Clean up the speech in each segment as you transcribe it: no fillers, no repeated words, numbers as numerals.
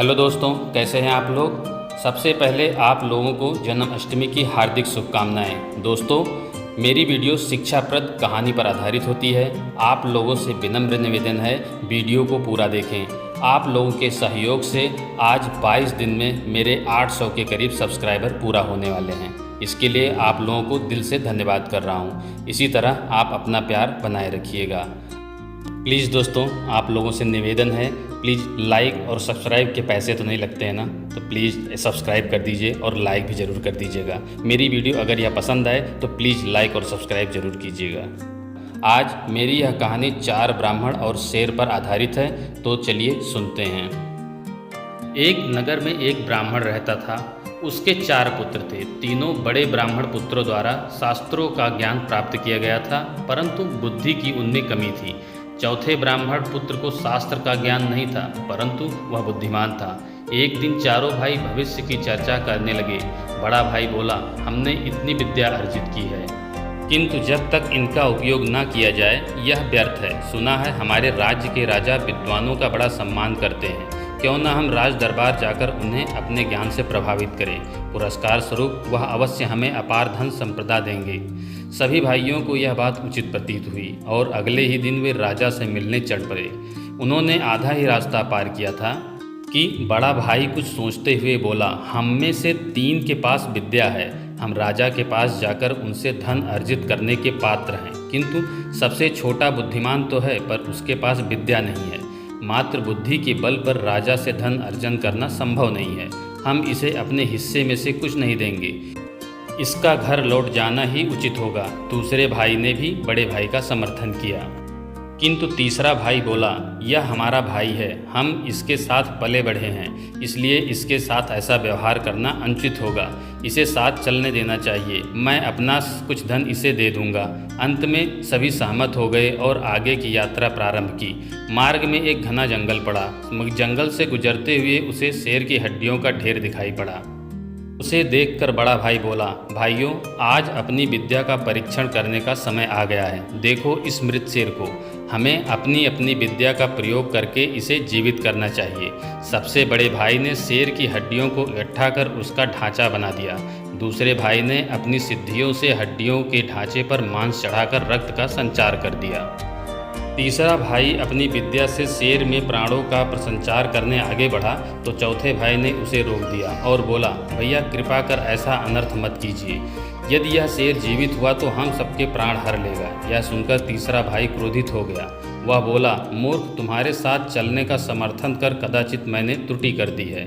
Hello दोस्तों, कैसे हैं आप लोग। सबसे पहले आप लोगों को जन्माष्टमी की हार्दिक शुभकामनाएं। दोस्तों, मेरी वीडियो शिक्षाप्रद कहानी पर आधारित होती है। आप लोगों से विनम्र निवेदन है, वीडियो को पूरा देखें। आप लोगों के सहयोग से आज 22 दिन में मेरे 800 के करीब सब्सक्राइबर पूरा होने वाले हैं। इसके लिए आप लोगों को दिल से धन्यवाद कर रहा हूँ। इसी तरह आप अपना प्यार बनाए रखिएगा। प्लीज़ दोस्तों, आप लोगों से निवेदन है, प्लीज़ लाइक और सब्सक्राइब के पैसे तो नहीं लगते हैं ना, तो प्लीज़ सब्सक्राइब कर दीजिए और लाइक भी ज़रूर कर दीजिएगा। मेरी वीडियो अगर यह पसंद आए तो प्लीज़ लाइक और सब्सक्राइब ज़रूर कीजिएगा। आज मेरी यह कहानी 4 ब्राह्मण और शेर पर आधारित है, तो चलिए सुनते हैं। एक नगर में एक ब्राह्मण रहता था। उसके 4 पुत्र थे। तीनों बड़े ब्राह्मण पुत्रों द्वारा शास्त्रों का ज्ञान प्राप्त किया गया था, परंतु बुद्धि की उनमें कमी थी। चौथे ब्राह्मण पुत्र को शास्त्र का ज्ञान नहीं था, परंतु वह बुद्धिमान था। एक दिन चारों भाई भविष्य की चर्चा करने लगे। बड़ा भाई बोला, हमने इतनी विद्या अर्जित की है, किंतु जब तक इनका उपयोग न किया जाए यह व्यर्थ है। सुना है हमारे राज्य के राजा विद्वानों का बड़ा सम्मान करते हैं, क्यों न हम राज दरबार जाकर उन्हें अपने ज्ञान से प्रभावित करें। पुरस्कार स्वरूप वह अवश्य हमें अपार धन संप्रदा देंगे। सभी भाइयों को यह बात उचित प्रतीत हुई और अगले ही दिन वे राजा से मिलने चढ़ पड़े। उन्होंने आधा ही रास्ता पार किया था कि बड़ा भाई कुछ सोचते हुए बोला, हम में से 3 के पास विद्या है। हम राजा के पास जाकर उनसे धन अर्जित करने के पात्र हैं, किंतु सबसे छोटा बुद्धिमान तो है, पर उसके पास विद्या नहीं है। मात्र बुद्धि के बल पर राजा से धन अर्जन करना संभव नहीं है। हम इसे अपने हिस्से में से कुछ नहीं देंगे। इसका घर लौट जाना ही उचित होगा। दूसरे भाई ने भी बड़े भाई का समर्थन किया, किंतु तीसरा भाई बोला, यह हमारा भाई है, हम इसके साथ पले बढ़े हैं, इसलिए इसके साथ ऐसा व्यवहार करना अनुचित होगा। इसे साथ चलने देना चाहिए। मैं अपना कुछ धन इसे दे दूंगा। अंत में सभी सहमत हो गए और आगे की यात्रा प्रारंभ की। मार्ग में एक घना जंगल पड़ा। जंगल से गुजरते हुए उसे शेर की हड्डियों का ढेर दिखाई पड़ा। उसे देखकर बड़ा भाई बोला, भाइयों, आज अपनी विद्या का परीक्षण करने का समय आ गया है। देखो इस मृत शेर को। हमें अपनी अपनी विद्या का प्रयोग करके इसे जीवित करना चाहिए। सबसे बड़े भाई ने शेर की हड्डियों को इकट्ठा कर उसका ढांचा बना दिया। दूसरे भाई ने अपनी सिद्धियों से हड्डियों के ढांचे पर मांस चढ़ाकर रक्त का संचार कर दिया। तीसरा भाई अपनी विद्या से शेर में प्राणों का प्रसंचार करने आगे बढ़ा, तो चौथे भाई ने उसे रोक दिया और बोला, भैया कृपा कर ऐसा अनर्थ मत कीजिए। यदि यह शेर जीवित हुआ तो हम सबके प्राण हर लेगा। यह सुनकर तीसरा भाई क्रोधित हो गया। वह बोला, मूर्ख, तुम्हारे साथ चलने का समर्थन कर कदाचित मैंने त्रुटि कर दी है।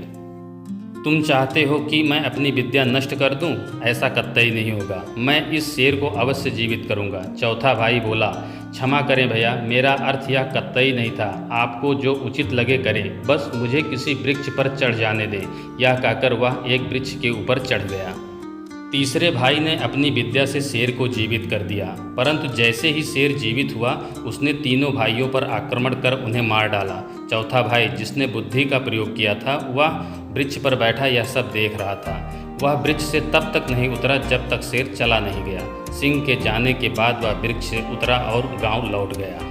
तुम चाहते हो कि मैं अपनी विद्या नष्ट कर दूं? ऐसा कतई नहीं होगा। मैं इस शेर को अवश्य जीवित करूंगा। चौथा भाई बोला, क्षमा करें भैया, मेरा अर्थ यह कतई नहीं था। आपको जो उचित लगे करें, बस मुझे किसी वृक्ष पर चढ़ जाने दें। यह कहकर वह एक वृक्ष के ऊपर चढ़ गया। तीसरे भाई ने अपनी विद्या से शेर को जीवित कर दिया, परंतु जैसे ही शेर जीवित हुआ उसने तीनों भाइयों पर आक्रमण कर उन्हें मार डाला। चौथा भाई, जिसने बुद्धि का प्रयोग किया था, वह वृक्ष पर बैठा यह सब देख रहा था। वह वृक्ष से तब तक नहीं उतरा जब तक शेर चला नहीं गया। सिंह के जाने के बाद वह वृक्ष से उतरा और गांव लौट गया।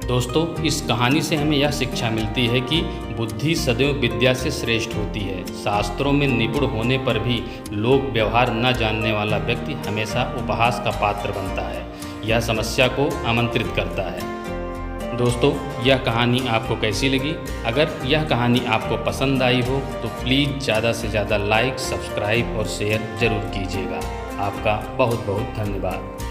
दोस्तों, इस कहानी से हमें यह शिक्षा मिलती है कि बुद्धि सदैव विद्या से श्रेष्ठ होती है। शास्त्रों में निपुण होने पर भी लोक व्यवहार न जानने वाला व्यक्ति हमेशा उपहास का पात्र बनता है। यह समस्या को आमंत्रित करता है। दोस्तों, यह कहानी आपको कैसी लगी? अगर यह कहानी आपको पसंद आई हो तो प्लीज़ ज़्यादा से ज़्यादा लाइक, सब्सक्राइब और शेयर ज़रूर कीजिएगा। आपका बहुत बहुत धन्यवाद।